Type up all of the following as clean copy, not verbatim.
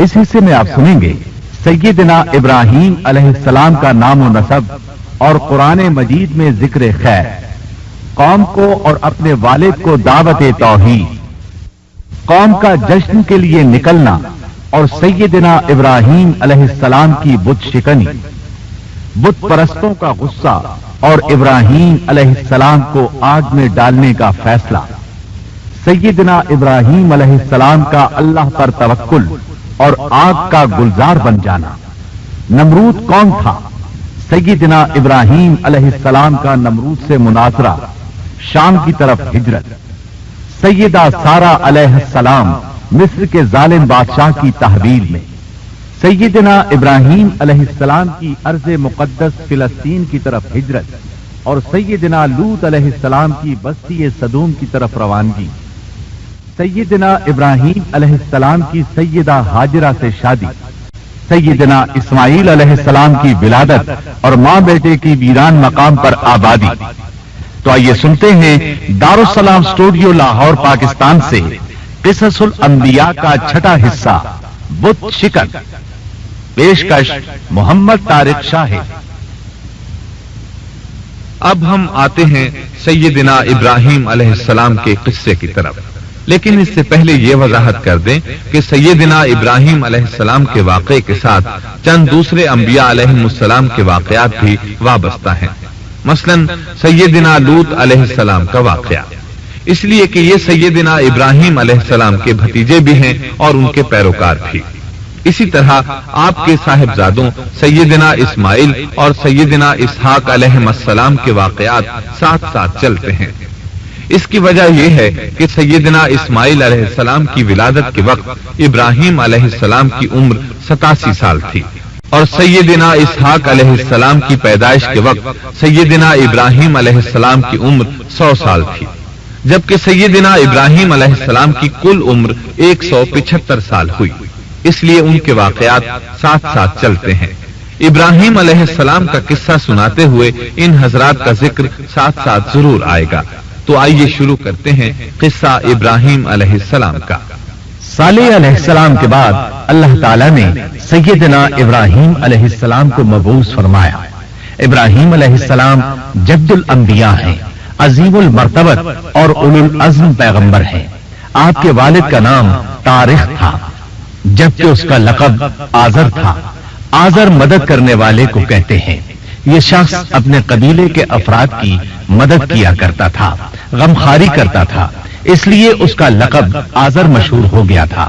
اس حصے میں آپ سنیں گے سیدنا ابراہیم علیہ السلام کا نام و نسب اور قرآن مجید میں ذکر خیر، قوم کو اور اپنے والد کو دعوت توحید، قوم کا جشن کے لیے نکلنا اور سیدنا ابراہیم علیہ السلام کی بت شکنی، بت پرستوں کا غصہ اور ابراہیم علیہ السلام کو آگ میں ڈالنے کا فیصلہ، سیدنا ابراہیم علیہ السلام کا اللہ پر توکل اور آگ کا گلزار بن جانا، نمرود کون تھا، سیدنا ابراہیم علیہ السلام کا نمرود سے مناظرہ، شام کی طرف ہجرت، سیدہ سارہ علیہ السلام مصر کے ظالم بادشاہ کی تحویل میں، سیدنا ابراہیم علیہ السلام کی ارض مقدس فلسطین کی طرف ہجرت اور سیدنا لوط علیہ السلام کی بستی صدوم کی طرف روانگی، سیدنا ابراہیم علیہ السلام کی سیدہ ہاجرہ سے شادی، سیدنا اسماعیل علیہ السلام کی ولادت اور ماں بیٹے کی ویران مقام پر آبادی۔ تو آئیے سنتے ہیں دارالسلام اسٹوڈیو لاہور پاکستان سے قصص الانبیاء کا چھٹا حصہ بت شکن، پیشکش محمد طارق شاہد۔ اب ہم آتے ہیں سیدنا ابراہیم علیہ السلام کے قصے کی طرف، لیکن اس سے پہلے یہ وضاحت کر دیں کہ سیدنا ابراہیم علیہ السلام کے واقعے کے ساتھ چند دوسرے انبیاء علیہ السلام کے واقعات بھی وابستہ ہیں، مثلا سیدنا لوط علیہ السلام کا واقعہ، اس لیے کہ یہ سیدنا ابراہیم علیہ السلام کے بھتیجے بھی ہیں اور ان کے پیروکار بھی۔ اسی طرح آپ کے صاحبزادوں سیدنا اسماعیل اور سیدنا اسحاق علیہ السلام کے واقعات ساتھ ساتھ چلتے ہیں۔ اس کی وجہ یہ ہے کہ سیدنا اسماعیل علیہ السلام کی ولادت کے وقت ابراہیم علیہ السلام کی عمر 87 سال تھی، اور سیدنا اسحاق علیہ السلام کی پیدائش کے وقت سیدنا ابراہیم علیہ السلام کی عمر 100 سال تھی، جبکہ سیدنا ابراہیم علیہ السلام کی کل عمر 175 سال ہوئی، اس لیے ان کے واقعات ساتھ ساتھ چلتے ہیں۔ ابراہیم علیہ السلام کا قصہ سناتے ہوئے ان حضرات کا ذکر ساتھ ساتھ ضرور آئے گا، تو آئیے شروع کرتے ہیں قصہ ابراہیم علیہ السلام کا۔ صالح علیہ السلام کے بعد اللہ تعالیٰ نے سیدنا ابراہیم علیہ السلام کو مبعوث فرمایا۔ ابراہیم علیہ السلام جد الانبیاء ہیں، عظیم المرتبت اور اولو العزم پیغمبر ہیں۔ آپ کے والد کا نام طارق تھا، جبکہ اس کا لقب آزر تھا۔ آزر مدد کرنے والے کو کہتے ہیں۔ یہ شخص اپنے قبیلے کے افراد کی مدد کیا کرتا تھا، غمخواری کرتا تھا، اس لیے اس کا لقب آزر مشہور ہو گیا تھا۔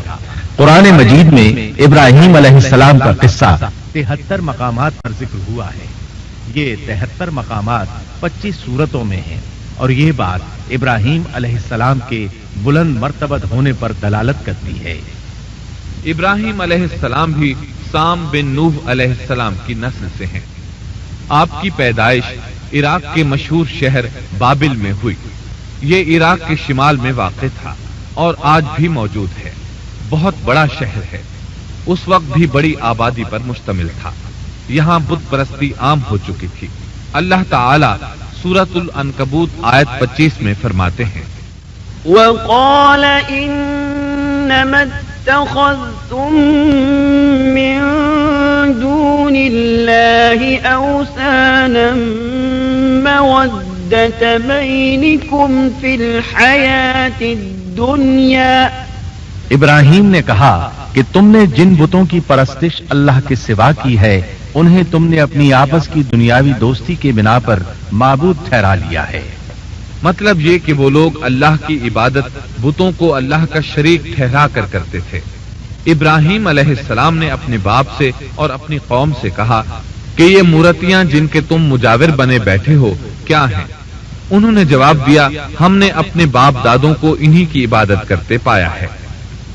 قرآن مجید میں ابراہیم علیہ السلام کا قصہ 73 مقامات پر ذکر ہوا ہے۔ یہ 73 مقامات 25 سورتوں میں ہیں، اور یہ بات ابراہیم علیہ السلام کے بلند مرتبت ہونے پر دلالت کرتی ہے۔ ابراہیم علیہ السلام بھی سام بن نوح علیہ السلام کی نسل سے ہیں۔ آپ کی پیدائش عراق کے مشہور شہر بابل میں ہوئی۔ یہ عراق کے شمال میں واقع تھا اور آج بھی موجود ہے۔ بہت بڑا شہر ہے، اس وقت بھی بڑی آبادی پر مشتمل تھا۔ یہاں بت پرستی عام ہو چکی تھی۔ اللہ تعالی سورۃ العنکبوت آیت 25 میں فرماتے ہیں، وَقَالَ إِنَّمَا اتَّخَذْتُم مِّن دُونِ اللَّهِ أَوْثَانًا مَّوَدَّةَ بَيْنِكُمْ فِي الْحَيَاةِ الدُّنْيَا۔ ابراہیم نے کہا کہ تم نے جن بتوں کی پرستش اللہ کے سوا کی ہے، انہیں تم نے اپنی آپس کی دنیاوی دوستی کے بنا پر معبود ٹھہرا لیا ہے۔ مطلب یہ کہ وہ لوگ اللہ کی عبادت بتوں کو اللہ کا شریک ٹھہرا کر کرتے تھے۔ ابراہیم علیہ السلام نے اپنے باپ سے اور اپنی قوم سے کہا کہ یہ مورتیاں جن کے تم مجاور بنے بیٹھے ہو کیا ہیں؟ انہوں نے جواب دیا، ہم نے اپنے باپ دادوں کو انہی کی عبادت کرتے پایا ہے۔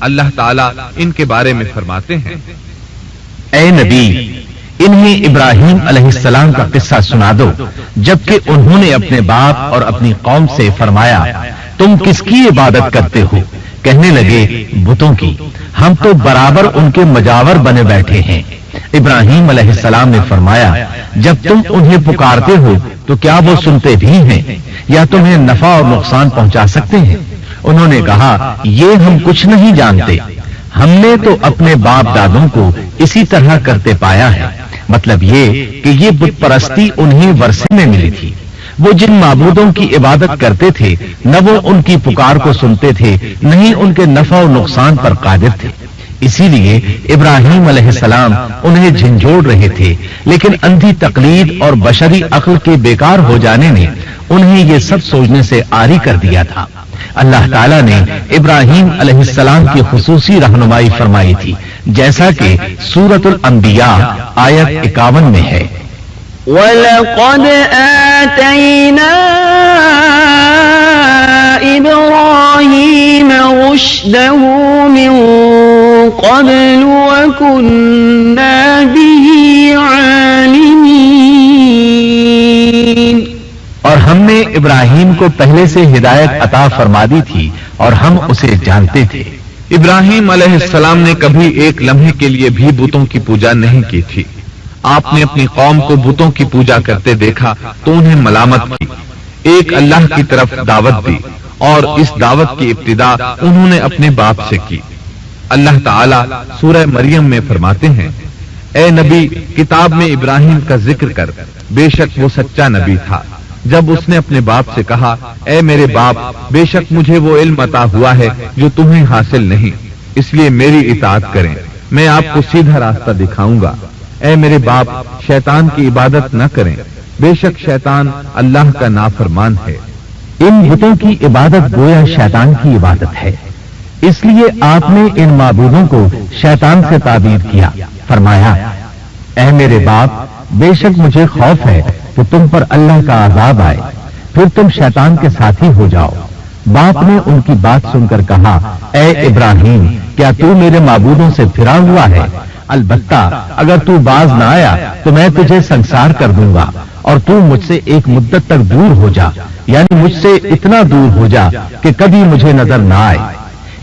اللہ تعالیٰ ان کے بارے میں فرماتے ہیں، اے نبی، انہیں ابراہیم علیہ السلام کا قصہ سنا دو، جبکہ انہوں نے اپنے باپ اور اپنی قوم سے فرمایا، تم کس کی عبادت کرتے ہو؟ کہنے لگے، بتوں کی، ہم تو برابر ان کے مجاور بنے بیٹھے ہیں۔ ابراہیم علیہ السلام نے فرمایا، جب تم انہیں پکارتے ہو تو کیا وہ سنتے بھی ہیں یا تمہیں نفع اور نقصان پہنچا سکتے ہیں؟ انہوں نے کہا، یہ ہم کچھ نہیں جانتے، ہم نے تو اپنے باپ دادوں کو اسی طرح کرتے پایا ہے، مطلب یہ کہ یہ بت پرستی انہیں ورثے میں ملی تھی۔ وہ جن معبودوں کی عبادت کرتے تھے نہ وہ ان کی پکار کو سنتے تھے، نہ ہی ان کے نفع و نقصان پر قادر تھے۔ اسی لیے ابراہیم علیہ السلام انہیں جھنجھوڑ رہے تھے، لیکن اندھی تقلید اور بشری عقل کے بیکار ہو جانے نے انہیں یہ سب سوچنے سے عاری کر دیا تھا۔ اللہ تعالیٰ نے ابراہیم علیہ السلام کی خصوصی رہنمائی فرمائی تھی، جیسا کہ سورۃ الانبیاء آیت 51 میں ہے، وَلَقَدْ آتَيْنَا إِبْرَاهِيمَ رُشْدَهُ مِنْ قَبْلُ وَكُنَّا بِهِ عَالِمِينَ۔ اور ہم نے ابراہیم کو پہلے سے ہدایت عطا فرما دی تھی اور ہم اسے جانتے تھے۔ ابراہیم علیہ السلام نے کبھی ایک لمحے کے لیے بھی بتوں کی پوجا نہیں کی تھی۔ آپ نے اپنی قوم کو بتوں کی پوجا کرتے دیکھا تو انہیں ملامت کی، ایک اللہ کی طرف دعوت دی، اور اس دعوت کی ابتدا انہوں نے اپنے باپ سے کی۔ اللہ تعالیٰ سورہ مریم میں فرماتے ہیں، اے نبی کتاب میں ابراہیم کا ذکر کر، بے شک وہ سچا نبی تھا۔ جب اس نے اپنے باپ سے کہا، اے میرے باپ، بے شک مجھے وہ علم عطا ہوا ہے جو تمہیں حاصل نہیں، اس لیے میری اطاعت کریں، میں آپ کو سیدھا راستہ دکھاؤں گا۔ اے میرے باپ، شیطان کی عبادت نہ کریں، بے شک شیطان اللہ کا نافرمان ہے۔ ان بتوں کی عبادت گویا شیطان کی عبادت ہے، اس لیے آپ نے ان معبودوں کو شیطان سے تعبیر کیا، فرمایا، اے میرے باپ، بے شک مجھے خوف ہے کہ تم پر اللہ کا عذاب آئے، پھر تم شیطان کے ساتھی ہو جاؤ۔ باپ نے ان کی بات سن کر کہا، اے ابراہیم، کیا تو میرے معبودوں سے پھرا ہوا ہے؟ البتہ اگر تو باز نہ آیا تو میں تجھے سنسار کر دوں گا، اور تو مجھ سے ایک مدت تک دور ہو جا، یعنی مجھ سے اتنا دور ہو جا کہ کبھی مجھے نظر نہ آئے۔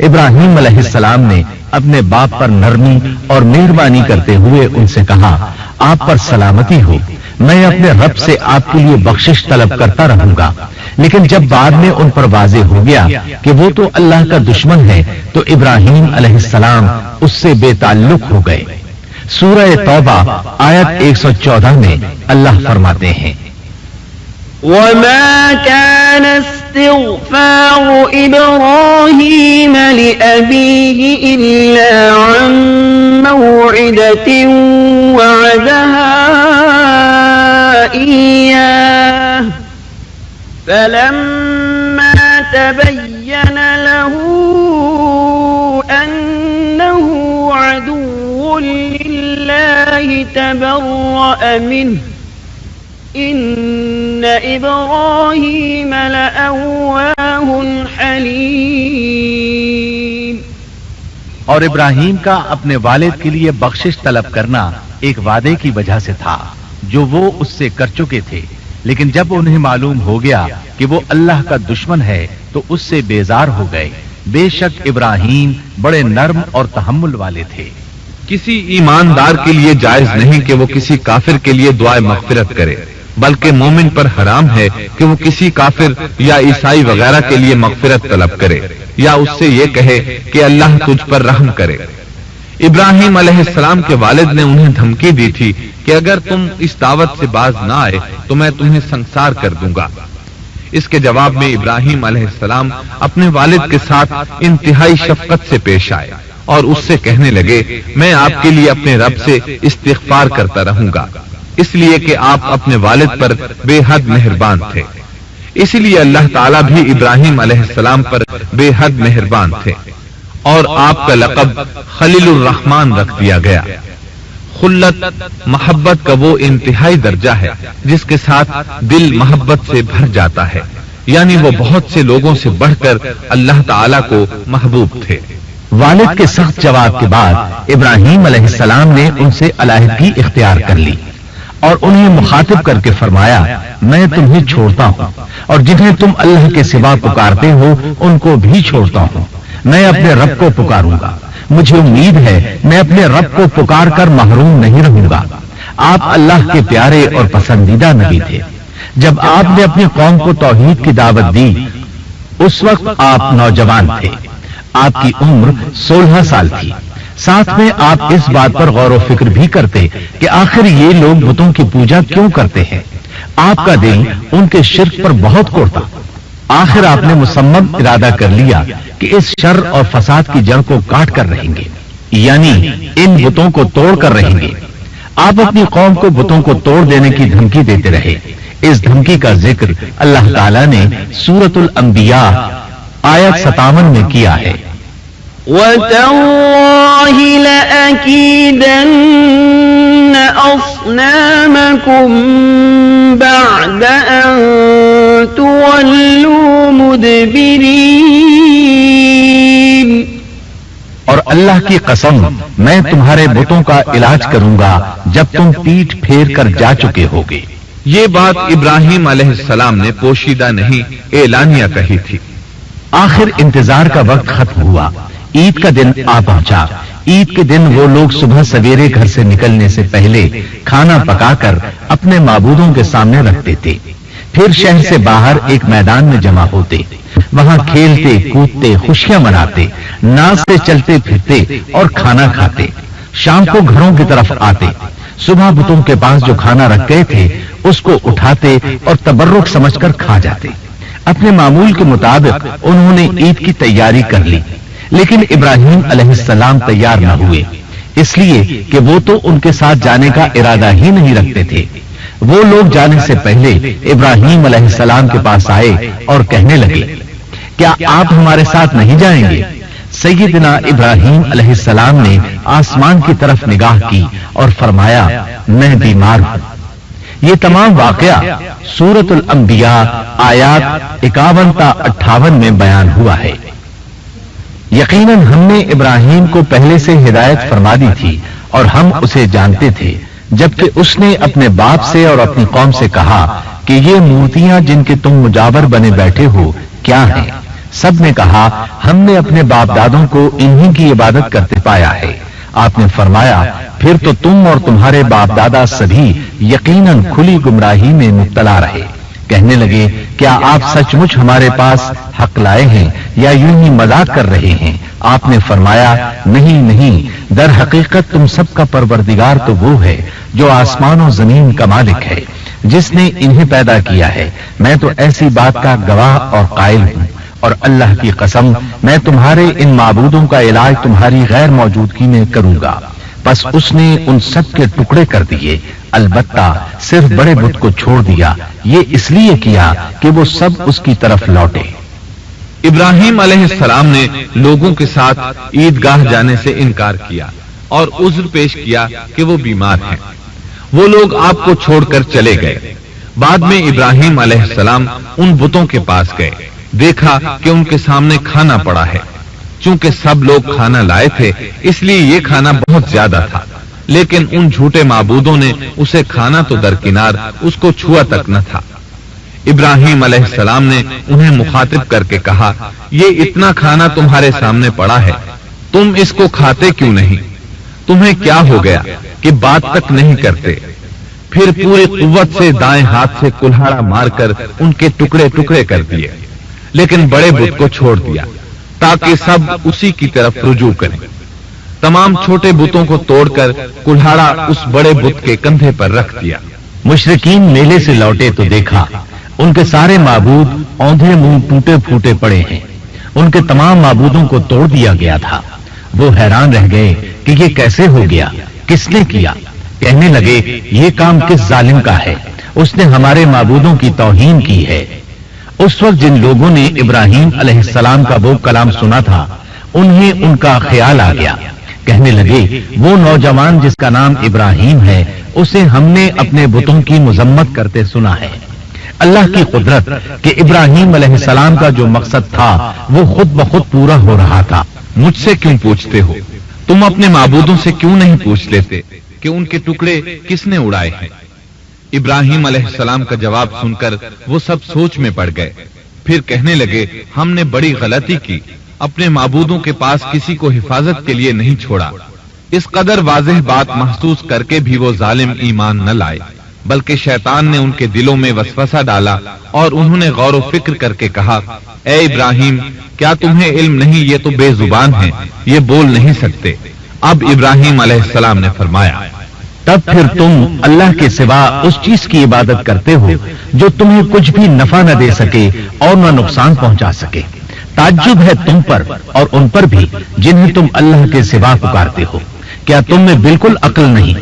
ابراہیم علیہ السلام نے اپنے باپ پر نرمی اور مہربانی کرتے ہوئے ان سے کہا، آپ پر سلامتی ہو، میں اپنے رب سے آپ کے لیے بخشش طلب کرتا رہوں گا۔ لیکن جب بعد میں ان پر واضح ہو گیا کہ وہ تو اللہ کا دشمن ہے تو ابراہیم علیہ السلام اس سے بے تعلق ہو گئے۔ سورہ توبہ آیت 114 میں اللہ فرماتے ہیں، وَمَا كَانَ اسْتِغْفَارُ إِبْرَاهِيمَ لِأَبِيهِ إِلَّا عَن مَّوْعِدَةٍ وَعَدَهَا إِيَّاهُ فَلَمَّا تَبَيَّنَ لَهُ أَنَّهُ عَدُوٌّ لِّلَّهِ تَبَرَّأَ مِنْهُ إِنَّ إِبْرَاهِيمَ لَأَوَّاهٌ حَلِيمٌ۔ اور ابراہیم کا اپنے والد کے لیے بخشش طلب کرنا ایک وعدے کی وجہ سے تھا جو وہ اس سے کر چکے تھے، لیکن جب انہیں معلوم ہو گیا کہ وہ اللہ کا دشمن ہے تو اس سے بیزار ہو گئے۔ بے شک ابراہیم بڑے نرم اور تحمل والے تھے۔ کسی ایماندار کے لیے جائز نہیں کہ وہ کسی کافر کے لیے دعائے مغفرت کرے، بلکہ مومن پر حرام ہے کہ وہ کسی کافر یا عیسائی وغیرہ کے لیے مغفرت طلب کرے یا اس سے یہ کہے کہ اللہ تجھ پر رحم کرے۔ ابراہیم علیہ السلام کے والد نے انہیں دھمکی دی تھی کہ اگر تم اس دعوت سے باز نہ آئے تو میں تمہیں سنسار کر دوں گا۔ اس کے جواب میں ابراہیم علیہ السلام اپنے والد کے ساتھ انتہائی شفقت سے پیش آئے اور اس سے کہنے لگے، میں آپ کے لیے اپنے رب سے استغفار کرتا رہوں گا، اس لیے کہ آپ اپنے والد پر بے حد مہربان تھے۔ اسی لیے اللہ تعالیٰ بھی ابراہیم علیہ السلام پر بے حد مہربان تھے اور آپ کا لقب خلیل الرحمن رکھ دیا گیا۔ خلت محبت کا وہ انتہائی درجہ ہے جس کے ساتھ دل محبت سے بھر جاتا ہے، یعنی وہ بہت سے لوگوں سے بڑھ کر اللہ تعالیٰ کو محبوب تھے۔ والد کے سخت جواب کے بعد ابراہیم علیہ السلام نے ان سے علیحدگی اختیار کر لی اور انہیں مخاطب کر کے فرمایا، میں تمہیں چھوڑتا ہوں اور جنہیں تم اللہ کے سوا پکارتے ہو ان کو بھی چھوڑتا ہوں، میں اپنے رب کو پکاروں گا، مجھے امید ہے میں اپنے رب کو پکار کر محروم نہیں رہوں گا۔ آپ اللہ کے پیارے اور پسندیدہ نبی تھے۔ جب آپ نے اپنی قوم کو توحید کی دعوت دی اس وقت آپ نوجوان تھے۔ آپ کی عمر 16 سال تھی۔ ساتھ میں آپ اس بات پر غور و فکر بھی کرتے کہ آخر یہ لوگ بتوں کی پوجا کیوں کرتے ہیں۔ آپ کا دل ان کے شرک پر بہت کوڑتا۔ آخر آپ نے مصمم ارادہ کر لیا کہ اس شر اور فساد کی جڑ کو کاٹ کر رہیں گے، یعنی ان بتوں کو توڑ کر رہیں گے۔ آپ اپنی قوم کو بتوں کو توڑ دینے کی دھمکی دیتے رہے۔ اس دھمکی کا ذکر اللہ تعالیٰ نے سورۃ الانبیاء آیت 57 میں کیا ہے۔ وَتَاللَّهِ لَأَكِيدَنَّ أَصْنَامَكُمْ بَعْدَ أَن تُوَلُّوا مُدْبِرِينَ۔ اور اللہ کی قسم میں تمہارے بتوں کا علاج کروں گا جب تم پیٹھ پھیر کر جا چکے ہوگے۔ یہ بات ابراہیم علیہ السلام نے پوشیدہ نہیں اعلانیہ کہی تھی۔ آخر انتظار کا وقت ختم ہوا، عید کا دن آ پہنچا۔ عید کے دن وہ لوگ صبح سویرے گھر سے نکلنے سے پہلے کھانا پکا کر اپنے معبودوں کے سامنے رکھتے تھے، پھر شہر سے باہر ایک میدان میں جمع ہوتے، وہاں کھیلتے کودتے خوشیاں مناتے، ناز سے چلتے پھرتے اور کھانا کھاتے۔ شام کو گھروں کی طرف آتے، صبح بتوں کے پاس جو کھانا رکھ گئے تھے اس کو اٹھاتے اور تبرک سمجھ کر کھا جاتے۔ اپنے معمول کے مطابق انہوں نے عید کی تیاری کر لی، لیکن ابراہیم علیہ السلام تیار نہ ہوئے، اس لیے کہ وہ تو ان کے ساتھ جانے کا ارادہ ہی نہیں رکھتے تھے۔ وہ لوگ جانے سے پہلے ابراہیم علیہ السلام کے پاس آئے اور کہنے لگے، کیا آپ ہمارے ساتھ نہیں جائیں گے؟ سیدنا ابراہیم علیہ السلام نے آسمان کی طرف نگاہ کی اور فرمایا، میں بیمار ہوں۔ یہ تمام واقعہ سورۃ الانبیاء آیات 51 تا 58 میں بیان ہوا ہے۔ یقیناً ہم نے ابراہیم کو پہلے سے ہدایت فرما دی تھی اور ہم اسے جانتے تھے، جبکہ اس نے اپنے باپ سے اور اپنی قوم سے کہا کہ یہ مورتیاں جن کے تم مجاور بنے بیٹھے ہو کیا ہیں؟ سب نے کہا، ہم نے اپنے باپ دادوں کو انہی کی عبادت کرتے پایا ہے۔ آپ نے فرمایا، پھر تو تم اور تمہارے باپ دادا سبھی یقیناً کھلی گمراہی میں مبتلا رہے۔ کہنے لگے، کیا آپ سچ مچ ہمارے پاس حق لائے ہیں یا یوں ہی مذاق کر رہے ہیں؟ آپ نے فرمایا، نہیں نہیں، در حقیقت تم سب کا پروردگار تو وہ ہے جو آسمان و زمین کا مالک ہے، جس نے انہیں پیدا کیا ہے۔ میں تو ایسی بات کا گواہ اور قائل ہوں، اور اللہ کی قسم میں تمہارے ان معبودوں کا علاج تمہاری غیر موجودگی میں کروں گا۔ بس اس نے ان سب کے ٹکڑے کر دیے، البتہ صرف بڑے بت کو چھوڑ دیا۔ یہ اس لیے کیا کہ وہ سب اس کی طرف لوٹے۔ ابراہیم علیہ السلام نے لوگوں کے ساتھ عیدگاہ جانے سے انکار کیا اور عذر پیش کیا کہ وہ بیمار ہیں۔ وہ لوگ آپ کو چھوڑ کر چلے گئے۔ بعد میں ابراہیم علیہ السلام ان بتوں کے پاس گئے، دیکھا کہ ان کے سامنے کھانا پڑا ہے۔ چونکہ سب لوگ کھانا لائے تھے اس لیے یہ کھانا بہت زیادہ تھا، لیکن ان جھوٹے معبودوں نے اسے کھانا تو درکنار اس کو چھوا تک نہ تھا۔ ابراہیم علیہ السلام نے انہیں مخاطب کر کے کہا، یہ اتنا کھانا تمہارے سامنے پڑا ہے، تم اس کو کھاتے کیوں نہیں؟ تمہیں کیا ہو گیا کہ بات تک نہیں کرتے؟ پھر پوری قوت سے دائیں ہاتھ سے کلہاڑا مار کر ان کے ٹکڑے ٹکڑے کر دیے، لیکن بڑے بت کو چھوڑ دیا تاکہ سب اسی کی طرف رجوع کریں۔ تمام چھوٹے بتوں کو توڑ کر کلہاڑا اس بڑے بت کے کندھے پر رکھ دیا۔ مشرکین میلے سے لوٹے تو دیکھا ان کے سارے معبود اوندھے منہ ٹوٹے پھوٹے پڑے ہیں، ان کے تمام معبودوں کو توڑ دیا گیا تھا۔ وہ حیران رہ گئے کہ یہ کیسے ہو گیا، کس نے کیا؟ کہنے لگے، یہ کام کس ظالم کا ہے؟ اس نے ہمارے معبودوں کی توہین کی ہے۔ اس وقت جن لوگوں نے ابراہیم علیہ السلام کا وہ کلام سنا تھا انہیں ان کا خیال آ گیا، کہنے لگے، وہ نوجوان جس کا نام ابراہیم ہے اسے ہم نے اپنے بتوں کی مذمت کرتے سنا ہے۔ اللہ کی قدرت کہ ابراہیم علیہ السلام کا جو مقصد تھا وہ خود بخود پورا ہو رہا تھا۔ مجھ سے کیوں پوچھتے ہو؟ تم اپنے معبودوں سے کیوں نہیں پوچھ لیتے کہ ان کے ٹکڑے کس نے اڑائے ہیں؟ ابراہیم علیہ السلام کا جواب سن کر وہ سب سوچ میں پڑ گئے، پھر کہنے لگے، ہم نے بڑی غلطی کی، اپنے معبودوں کے پاس کسی کو حفاظت کے لیے نہیں چھوڑا۔ اس قدر واضح بات محسوس کر کے بھی وہ ظالم ایمان نہ لائے، بلکہ شیطان نے ان کے دلوں میں وسوسہ ڈالا اور انہوں نے غور و فکر کر کے کہا، اے ابراہیم، کیا تمہیں علم نہیں؟ یہ تو بے زبان ہیں، یہ بول نہیں سکتے۔ اب ابراہیم علیہ السلام نے فرمایا، تب پھر تم اللہ کے سوا اس چیز کی عبادت کرتے ہو جو تمہیں کچھ بھی نفع نہ دے سکے اور نہ نقصان پہنچا سکے۔ تعجب ہے تم پر اور ان پر بھی جنہیں تم اللہ کے سوا پکارتے ہو، کیا تم میں بالکل عقل نہیں؟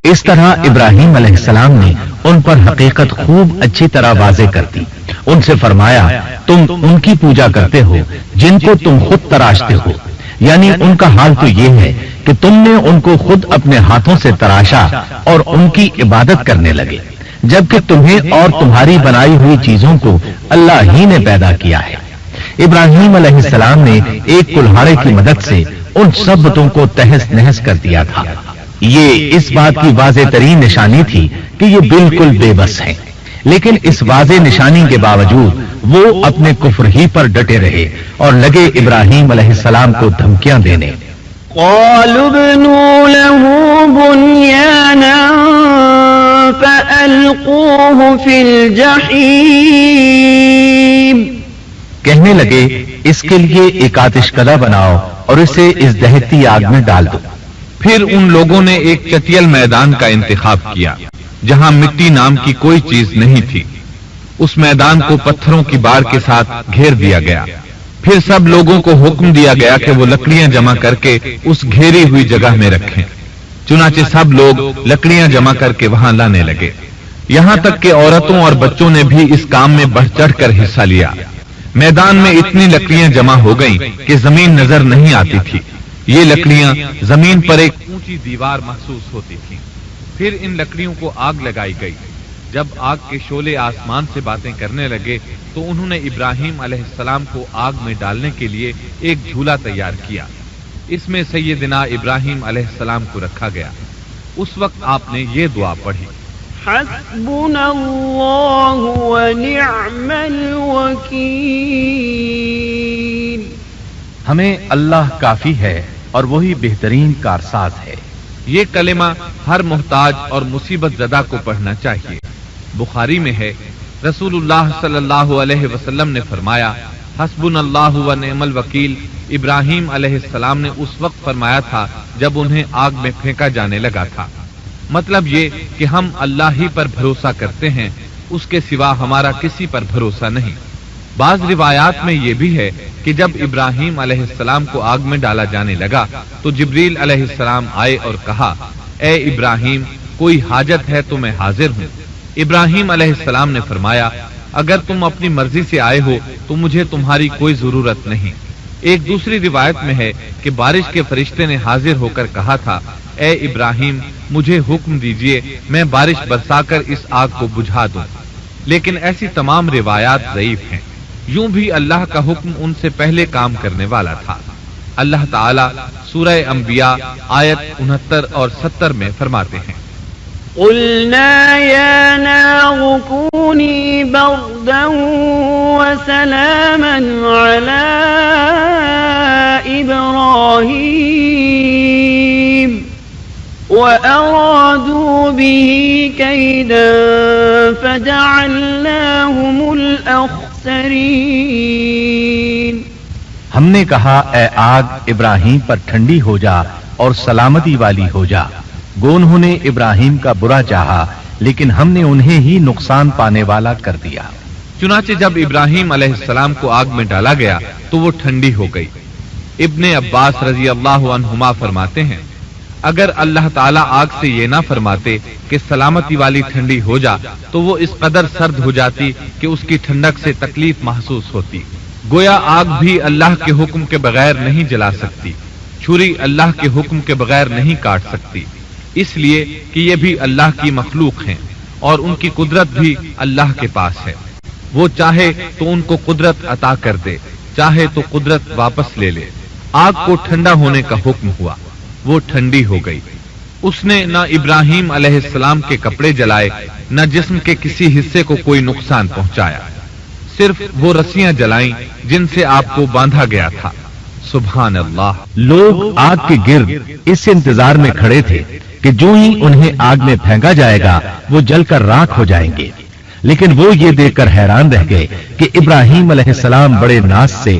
اس طرح ابراہیم علیہ السلام نے ان پر حقیقت خوب اچھی طرح واضح کر دی۔ ان سے فرمایا، تم ان کی پوجا کرتے ہو جن کو تم خود تراشتے ہو، یعنی ان کا حال تو یہ ہے کہ تم نے ان کو خود اپنے ہاتھوں سے تراشا اور ان کی عبادت کرنے لگے، جبکہ تمہیں اور تمہاری بنائی ہوئی چیزوں کو اللہ ہی نے پیدا کیا ہے۔ ابراہیم علیہ السلام نے ایک کلہاڑے کی مدد سے ان سب بتوں کو تہس نہس کر دیا تھا۔ یہ اس بات کی واضح ترین نشانی تھی کہ یہ بالکل بے بس ہیں، لیکن اس واضح نشانی کے باوجود وہ اپنے کفر ہی پر ڈٹے رہے اور لگے ابراہیم علیہ السلام کو دھمکیاں دینے۔ قالوا ابنوا له بنيانا فألقوه في الجحيم، کہنے لگے اس کے لیے ایک آتش کدہ بناؤ اور اسے اس دہتی آگ میں ڈال دو۔ پھر ان لوگوں نے ایک چٹیل میدان کا انتخاب کیا جہاں مٹی نام کی کوئی چیز نہیں تھی۔ اس میدان کو پتھروں کی بار کے ساتھ گھیر دیا گیا۔ پھر سب لوگوں کو حکم دیا گیا کہ وہ لکڑیاں جمع کر کے اس گھیری ہوئی جگہ میں رکھیں۔ چنانچہ سب لوگ لکڑیاں جمع کر کے وہاں لانے لگے، یہاں تک کہ عورتوں اور بچوں نے بھی اس کام میں بڑھ چڑھ کر حصہ لیا۔ میدان میں اتنی لکڑیاں جمع ہو گئیں کہ زمین نظر نہیں آتی تھی۔ یہ لکڑیاں زمین پر ایک اونچی دیوار محسوس ہوتی تھیں۔ پھر ان لکڑیوں کو آگ لگائی گئی۔ جب آگ کے شعلے آسمان سے باتیں کرنے لگے تو انہوں نے ابراہیم علیہ السلام کو آگ میں ڈالنے کے لیے ایک جھولا تیار کیا۔ اس میں سیدنا ابراہیم علیہ السلام کو رکھا گیا۔ اس وقت آپ نے یہ دعا پڑھی، حسبنا اللہ ونعم الوکیل، ہمیں اللہ کافی ہے اور وہی بہترین کارساز ہے۔ یہ کلمہ ہر محتاج اور مصیبت زدہ کو پڑھنا چاہیے۔ بخاری میں ہے، رسول اللہ صلی اللہ علیہ وسلم نے فرمایا، حسبنا اللہ و نعم الوکیل ابراہیم علیہ السلام نے اس وقت فرمایا تھا جب انہیں آگ میں پھینکا جانے لگا تھا۔ مطلب یہ کہ ہم اللہ ہی پر بھروسہ کرتے ہیں، اس کے سوا ہمارا کسی پر بھروسہ نہیں۔ بعض روایات میں یہ بھی ہے کہ جب ابراہیم علیہ السلام کو آگ میں ڈالا جانے لگا تو جبریل علیہ السلام آئے اور کہا، اے ابراہیم، کوئی حاجت ہے تو میں حاضر ہوں۔ ابراہیم علیہ السلام نے فرمایا، اگر تم اپنی مرضی سے آئے ہو تو مجھے تمہاری کوئی ضرورت نہیں۔ ایک دوسری روایت میں ہے کہ بارش کے فرشتے نے حاضر ہو کر کہا تھا، اے ابراہیم، مجھے حکم دیجئے میں بارش برسا کر اس آگ کو بجھا دوں۔ لیکن ایسی تمام روایات ضعیف ہیں۔ یوں بھی اللہ کا حکم ان سے پہلے کام کرنے والا تھا۔ اللہ تعالیٰ سورہ انبیاء آیت 69 اور 70 میں فرماتے ہیں، قلنا يا نار كوني بردا وسلاما على إبراهيم وأرادوا به كيدا فجعلناهم الأخسرين۔ ہم نے کہا، اے آگ ابراہیم پر ٹھنڈی ہو جا اور سلامتی والی ہو جا۔ گو انہوں نے ابراہیم کا برا چاہا لیکن ہم نے انہیں ہی نقصان پانے والا کر دیا۔ چنانچہ جب ابراہیم علیہ السلام کو آگ میں ڈالا گیا تو وہ ٹھنڈی ہو گئی۔ ابن عباس رضی اللہ عنہما فرماتے ہیں، اگر اللہ تعالیٰ آگ سے یہ نہ فرماتے کہ سلامتی والی ٹھنڈی ہو جا تو وہ اس قدر سرد ہو جاتی کہ اس کی ٹھنڈک سے تکلیف محسوس ہوتی۔ گویا آگ بھی اللہ کے حکم کے بغیر نہیں جلا سکتی، چھری اللہ کے حکم کے بغیر نہیں کاٹ سکتی، اس لیے کہ یہ بھی اللہ کی مخلوق ہیں اور ان کی قدرت بھی اللہ کے پاس ہے۔ وہ چاہے تو ان کو قدرت عطا کر دے، چاہے تو قدرت واپس لے لے۔ آگ کو ٹھنڈا ہونے کا حکم ہوا، وہ ٹھنڈی ہو گئی۔ اس نے نہ ابراہیم علیہ السلام کے کپڑے جلائے، نہ جسم کے کسی حصے کو کوئی نقصان پہنچایا، صرف وہ رسیاں جلائیں جن سے آپ کو باندھا گیا تھا۔ سبحان اللہ۔ لوگ آگ کے گرد اس انتظار میں کھڑے تھے کہ جو ہی انہیں آگ میں پھینکا جائے گا وہ جل کر راکھ ہو جائیں گے، لیکن وہ یہ دیکھ کر حیران رہ گئے کہ ابراہیم علیہ السلام بڑے ناز سے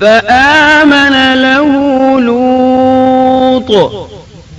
فآمن له لوط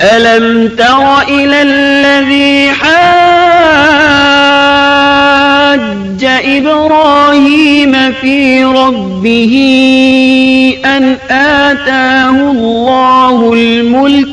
ألم تر إلى الذي حاج إبراهيم في ربه أن آتاه الله الملك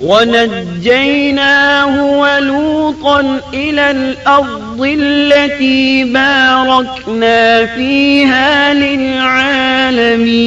وَنَجَّيْنَاهُ وَلُوطًا إِلَى الْأَرْضِ الَّتِي بَارَكْنَا فِيهَا لِلْعَالَمِينَ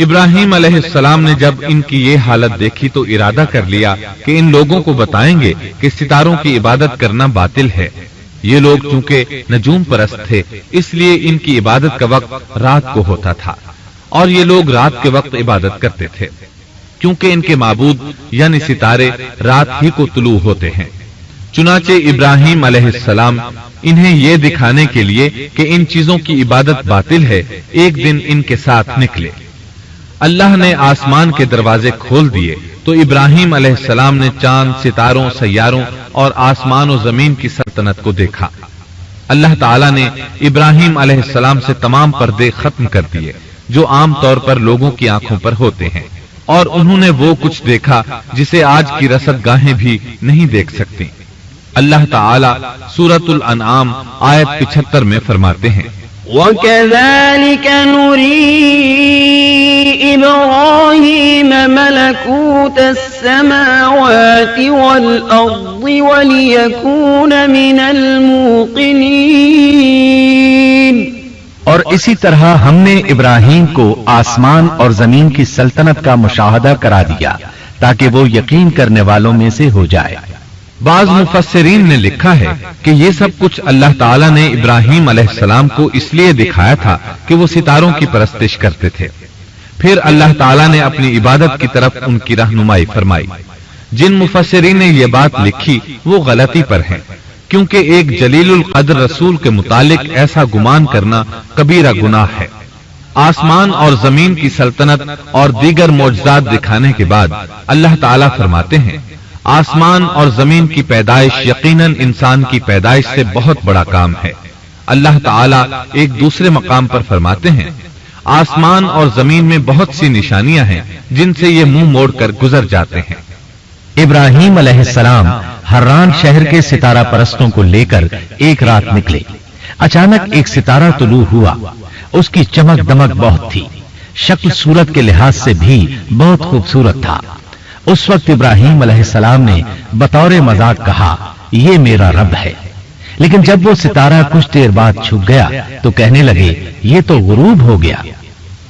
ابراہیم علیہ السلام نے جب ان کی یہ حالت دیکھی تو ارادہ کر لیا کہ ان لوگوں کو بتائیں گے کہ ستاروں کی عبادت کرنا باطل ہے۔ یہ لوگ چونکہ نجوم پرست تھے اس لیے ان کی عبادت کا وقت رات کو ہوتا تھا، اور یہ لوگ رات کے وقت عبادت کرتے تھے کیونکہ ان کے معبود یعنی ستارے رات ہی کو طلوع ہوتے ہیں۔ چنانچہ ابراہیم علیہ السلام انہیں یہ دکھانے کے لیے کہ ان چیزوں کی عبادت باطل ہے ایک دن ان کے ساتھ نکلے۔ اللہ نے آسمان کے دروازے کھول دیے تو ابراہیم علیہ السلام نے چاند، ستاروں، سیاروں اور آسمان و زمین کی سلطنت کو دیکھا۔ اللہ تعالیٰ نے ابراہیم علیہ السلام سے تمام پردے ختم کر دیے جو عام طور پر لوگوں کی آنکھوں پر ہوتے ہیں، اور انہوں نے وہ کچھ دیکھا جسے آج کی رصد گاہیں بھی نہیں دیکھ سکتی۔ اللہ تعالیٰ سورۃ الانعام آیت 75 میں فرماتے ہیں، وَكَذَلِكَ نُرِي إِبْرَاهِيمَ مَلَكُوتَ السَّمَاوَاتِ وَالْأَرْضِ وَلِيَكُونَ مِنَ الْمُوقِنِينَ۔ اور اسی طرح ہم نے ابراہیم کو آسمان اور زمین کی سلطنت کا مشاہدہ کرا دیا تاکہ وہ یقین کرنے والوں میں سے ہو جائے۔ بعض مفسرین نے لکھا ہے کہ یہ سب کچھ اللہ تعالیٰ نے ابراہیم علیہ السلام کو اس لیے دکھایا تھا کہ وہ ستاروں کی پرستش کرتے تھے۔ پھر اللہ تعالیٰ نے اپنی عبادت کی طرف ان کی رہنمائی فرمائی۔ جن مفسرین نے یہ بات لکھی وہ غلطی پر ہیں، کیونکہ ایک جلیل القدر رسول کے متعلق ایسا گمان کرنا کبیرہ گناہ ہے۔ آسمان اور زمین کی سلطنت اور دیگر معجزات دکھانے کے بعد اللہ تعالیٰ فرماتے ہیں، آسمان اور زمین کی پیدائش یقیناً انسان کی پیدائش سے بہت بڑا کام ہے۔ اللہ تعالیٰ ایک دوسرے مقام پر فرماتے ہیں، آسمان اور زمین میں بہت سی نشانیاں ہیں جن سے یہ منہ موڑ کر گزر جاتے ہیں۔ ابراہیم علیہ السلام حران شہر کے ستارہ پرستوں کو لے کر ایک رات نکلے۔ اچانک ایک ستارہ طلوع ہوا، اس کی چمک دمک بہت تھی، شکل صورت کے لحاظ سے بھی بہت خوبصورت تھا۔ اس وقت ابراہیم علیہ السلام نے بطور مذاق کہا، یہ میرا رب ہے۔ لیکن جب وہ ستارہ کچھ دیر بعد چھپ گیا تو کہنے لگے، یہ تو غروب ہو گیا،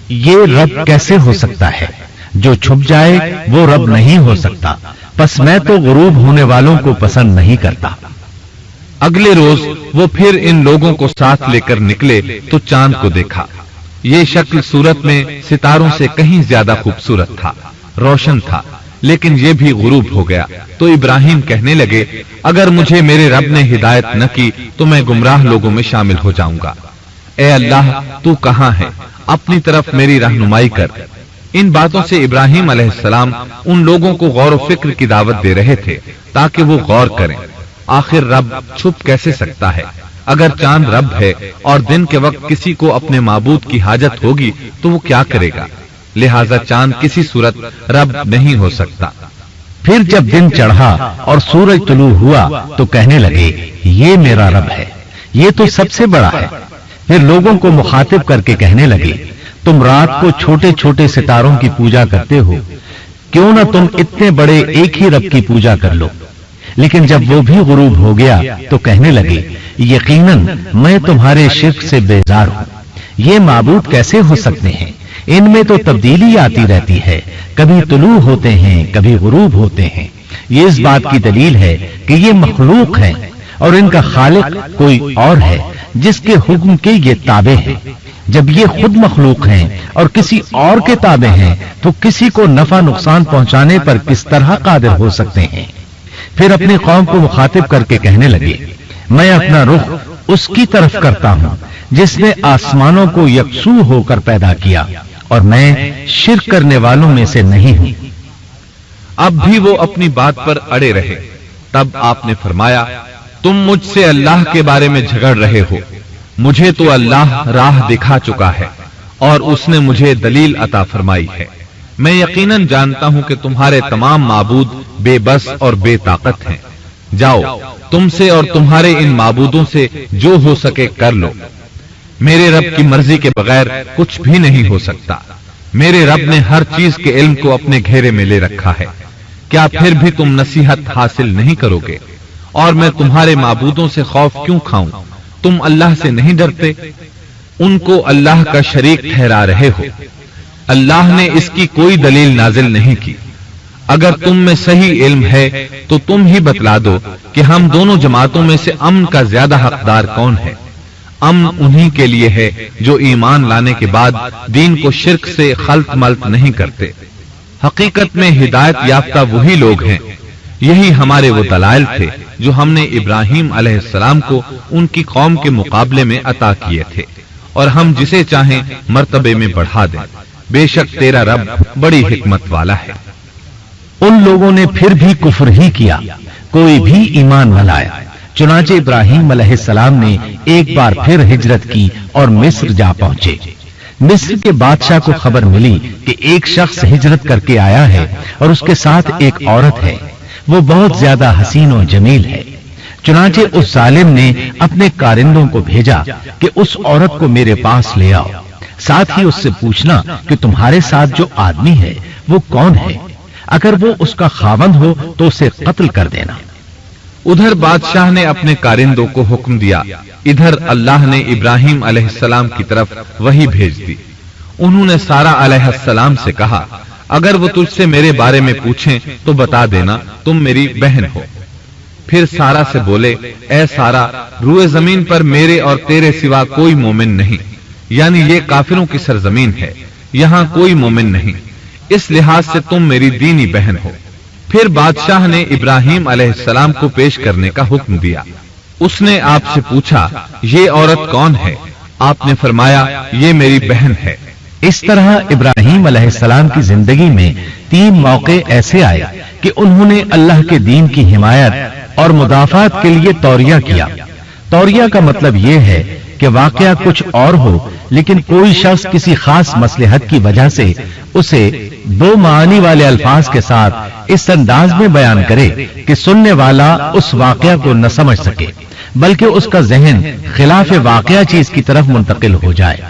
یہ رب کیسے ہو سکتا ہے؟ جو چھپ جائے وہ رب نہیں ہو سکتا، پس میں تو غروب ہونے والوں کو پسند نہیں کرتا۔ اگلے روز وہ پھر ان لوگوں کو ساتھ لے کر نکلے تو چاند کو دیکھا۔ یہ شکل صورت میں ستاروں سے کہیں زیادہ خوبصورت تھا، روشن تھا، لیکن یہ بھی غروب ہو گیا تو ابراہیم کہنے لگے، اگر مجھے میرے رب نے ہدایت نہ کی تو میں گمراہ لوگوں میں شامل ہو جاؤں گا۔ اے اللہ، تو کہاں ہے؟ اپنی طرف میری رہنمائی کر۔ ان باتوں سے ابراہیم علیہ السلام ان لوگوں کو غور و فکر کی دعوت دے رہے تھے تاکہ وہ غور کریں، آخر رب چھپ کیسے سکتا ہے؟ اگر چاند رب ہے اور دن کے وقت کسی کو اپنے معبود کی حاجت ہوگی تو وہ کیا کرے گا؟ لہذا چاند کسی صورت رب نہیں ہو سکتا۔ پھر جب دن چڑھا اور سورج طلوع ہوا تو کہنے لگے، یہ میرا رب ہے، یہ تو سب سے بڑا ہے۔ پھر لوگوں کو مخاطب کر کے کہنے لگے، تم رات کو چھوٹے چھوٹے ستاروں کی پوجا کرتے ہو، کیوں نہ تم اتنے بڑے ایک ہی رب کی پوجا کر لو۔ لیکن جب وہ بھی غروب ہو گیا تو کہنے لگے، یقیناً میں تمہارے شرک سے بیزار ہوں، یہ معبود کیسے ہو سکتے ہیں؟ ان میں تو تبدیلی آتی رہتی ہے، کبھی طلوع ہوتے ہیں کبھی غروب ہوتے ہیں۔ یہ اس بات کی دلیل ہے کہ یہ مخلوق ہیں اور ان کا خالق کوئی اور ہے جس کے حکم کے یہ تابع ہیں۔ جب یہ خود مخلوق ہیں اور کسی اور کے تابع ہیں تو کسی کو نفع نقصان پہنچانے پر کس طرح قادر ہو سکتے ہیں؟ پھر اپنی قوم کو مخاطب کر کے کہنے لگے، میں اپنا رخ اس کی طرف کرتا ہوں جس نے آسمانوں کو یکسو ہو کر پیدا کیا، اور میں شرک کرنے والوں میں سے نہیں ہوں۔ اب بھی وہ اپنی بات پر اڑے رہے۔ تب آپ نے فرمایا، تم مجھ سے اللہ کے بارے میں جھگڑ رہے ہو، مجھے تو اللہ راہ دکھا چکا ہے اور اس نے مجھے دلیل عطا فرمائی ہے۔ میں یقیناً جانتا ہوں کہ تمہارے تمام معبود بے بس اور بے طاقت ہیں۔ جاؤ، تم سے اور تمہارے ان معبودوں سے جو ہو سکے کر لو، میرے رب کی مرضی کے بغیر کچھ بھی نہیں ہو سکتا۔ میرے رب نے ہر چیز کے علم کو اپنے گھیرے میں لے رکھا ہے، کیا پھر بھی تم نصیحت حاصل نہیں کرو گے؟ اور میں تمہارے معبودوں سے خوف کیوں کھاؤں؟ تم اللہ سے نہیں ڈرتے؟ ان کو اللہ کا شریک ٹھہرا رہے ہو۔ اللہ نے اس کی کوئی دلیل نازل نہیں کی۔ اگر تم میں صحیح علم ہے تو تم ہی بتلا دو کہ ہم دونوں جماعتوں میں سے امن کا زیادہ حقدار کون ہے۔ امن انہی کے لیے ہے جو ایمان لانے کے بعد دین کو شرک سے خلط ملط نہیں کرتے۔ حقیقت میں ہدایت یافتہ وہی لوگ ہیں۔ یہی ہمارے وہ دلائل تھے جو ہم نے ابراہیم علیہ السلام کو ان کی قوم کے مقابلے میں عطا کیے تھے، اور ہم جسے چاہیں مرتبے میں بڑھا دیں۔ بے شک تیرا رب بڑی حکمت والا ہے۔ ان لوگوں نے پھر بھی کفر ہی کیا، کوئی بھی ایمان نہ لایا۔ چنانچہ ابراہیم علیہ السلام نے ایک بار پھر ہجرت کی اور مصر جا پہنچے۔ مصر کے بادشاہ کو خبر ملی کہ ایک شخص ہجرت کر کے آیا ہے اور اس کے ساتھ ایک عورت ہے، وہ بہت زیادہ حسین و جمیل ہے۔ چنانچہ اس ظالم نے اپنے کارندوں کو بھیجا کہ اس عورت کو میرے پاس لے آؤ، ساتھ ہی اس سے پوچھنا کہ تمہارے ساتھ جو آدمی ہے وہ کون ہے، اگر وہ اس کا خاوند ہو تو اسے قتل کر دینا۔ ادھر بادشاہ نے اپنے کارندوں کو حکم دیا، ادھر اللہ نے ابراہیم علیہ السلام کی طرف وحی بھیج دی۔ انہوں نے سارا علیہ السلام سے کہا، اگر وہ تجھ سے میرے بارے میں پوچھیں تو بتا دینا تم میری بہن ہو۔ پھر سارا سے بولے، اے سارا، روئے زمین پر میرے اور تیرے سوا کوئی مومن نہیں، یعنی یہ کافروں کی سرزمین ہے، یہاں کوئی مومن نہیں، اس لحاظ سے تم میری دینی بہن ہو۔ پھر بادشاہ نے ابراہیم علیہ السلام کو پیش کرنے کا حکم دیا۔ اس نے آپ سے پوچھا، یہ عورت کون ہے؟ آپ نے فرمایا، یہ میری بہن ہے۔ اس طرح ابراہیم علیہ السلام کی زندگی میں 3 موقع ایسے آئے کہ انہوں نے اللہ کے دین کی حمایت اور مدافعت کے لیے توریہ کیا۔ توریہ کا مطلب یہ ہے کہ واقعہ کچھ اور ہو لیکن کوئی شخص کسی خاص مصلحت کی وجہ سے اسے 2 معانی والے الفاظ کے ساتھ اس انداز میں بیان کرے کہ سننے والا اس واقعہ کو نہ سمجھ سکے بلکہ اس کا ذہن خلاف واقعہ چیز کی طرف منتقل ہو جائے۔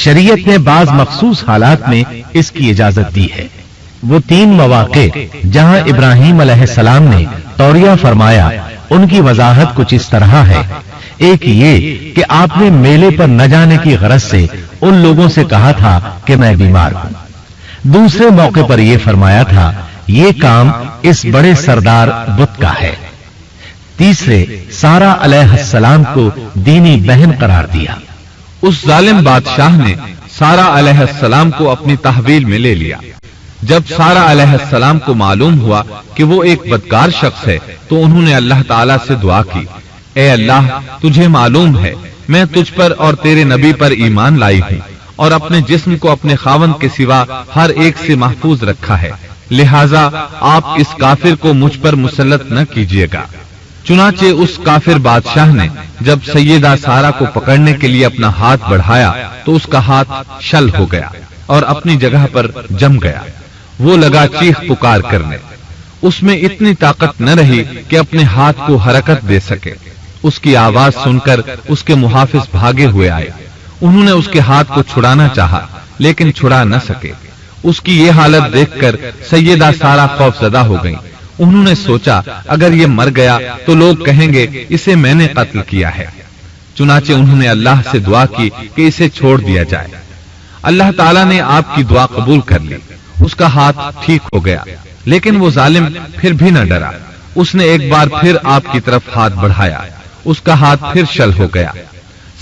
شریعت نے بعض مخصوص حالات میں اس کی اجازت دی ہے۔ وہ 3 مواقع جہاں ابراہیم علیہ السلام نے توریہ فرمایا، ان کی وضاحت کچھ اس طرح ہے۔ ایک یہ کہ آپ نے میلے پر نہ جانے کی غرض سے ان لوگوں سے کہا تھا کہ میں بیمار ہوں۔ دوسرے موقع پر یہ فرمایا تھا، یہ کام اس بڑے سردار بت کا ہے۔ تیسرے، سارا علیہ السلام کو دینی بہن قرار دیا۔ اس ظالم بادشاہ نے سارا علیہ السلام کو اپنی تحویل میں لے لیا۔ جب سارا علیہ السلام کو معلوم ہوا کہ وہ ایک بدکار شخص ہے تو انہوں نے اللہ تعالیٰ سے دعا کی، اے اللہ، تجھے معلوم ہے میں تجھ پر اور تیرے نبی پر ایمان لائی ہوں اور اپنے جسم کو اپنے خاوند کے سوا ہر ایک سے محفوظ رکھا ہے، لہذا آپ اس کافر کو مجھ پر مسلط نہ کیجیے گا۔ چنانچہ اس کافر بادشاہ نے جب سیدہ سارا کو پکڑنے کے لیے اپنا ہاتھ بڑھایا تو اس کا ہاتھ شل ہو گیا اور اپنی جگہ پر جم گیا۔ وہ لگا چیخ پکار کرنے، اس میں اتنی طاقت نہ رہی کہ اپنے ہاتھ کو حرکت دے سکے۔ اس کی آواز سن کر اس کے محافظ بھاگے ہوئے آئے۔ انہوں نے اس کے ہاتھ کو چھڑانا چاہا لیکن چھڑا نہ سکے۔ اس کی یہ حالت دیکھ کر سیدہ سارا خوف زدہ ہو گئیں۔ انہوں نے سوچا اگر یہ مر گیا تو لوگ کہیں گے اسے میں نے قتل کیا ہے۔ چنانچہ انہوں نے اللہ سے دعا کی کہ اسے چھوڑ دیا جائے۔ اللہ تعالیٰ نے آپ کی دعا قبول کر لی، اس کا ہاتھ ٹھیک ہو گیا، لیکن وہ ظالم پھر بھی نہ ڈرا۔ اس نے ایک بار پھر آپ کی طرف ہاتھ بڑھایا، اس کا ہاتھ پھر شل ہو گیا۔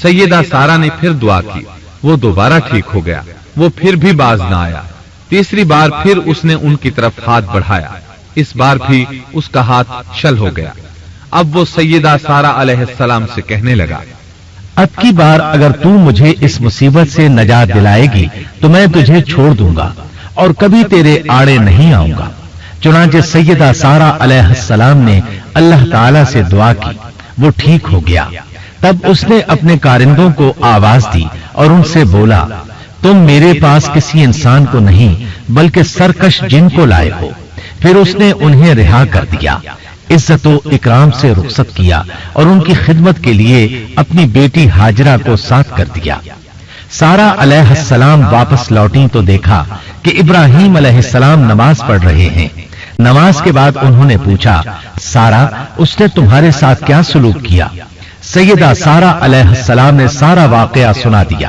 سیدہ سارا نے پھر دعا کی، وہ دوبارہ ٹھیک ہو گیا، وہ پھر بھی باز نہ آیا۔ تیسری بار پھر اس نے ان کی طرف ہاتھ بڑھایا، اس بار بھی اس کا ہاتھ شل ہو گیا۔ اب وہ سیدہ سارا علیہ السلام سے کہنے لگا، اب کی بار اگر تو مجھے اس مصیبت سے نجات دلائے گی تو میں تجھے چھوڑ دوں گا اور کبھی تیرے آڑے نہیں آؤں گا۔ چنانچہ سیدہ سارا علیہ السلام نے اللہ تعالی سے دعا کی، وہ ٹھیک ہو گیا۔ تب اس نے اپنے کارندوں کو آواز دی اور ان سے بولا، تم میرے پاس کسی انسان کو نہیں بلکہ سرکش جن کو لائے ہو۔ پھر اس نے انہیں رہا کر دیا، عزت و اکرام سے رخصت کیا اور ان کی خدمت کے لیے اپنی بیٹی ہاجرہ کو ساتھ کر دیا۔ سارا علیہ السلام واپس لوٹی تو دیکھا کہ ابراہیم علیہ السلام نماز پڑھ رہے ہیں۔ نماز کے بعد انہوں نے پوچھا، سارا، اس نے تمہارے ساتھ کیا سلوک کیا؟ سیدہ سارا علیہ السلام نے سارا واقعہ سنا دیا۔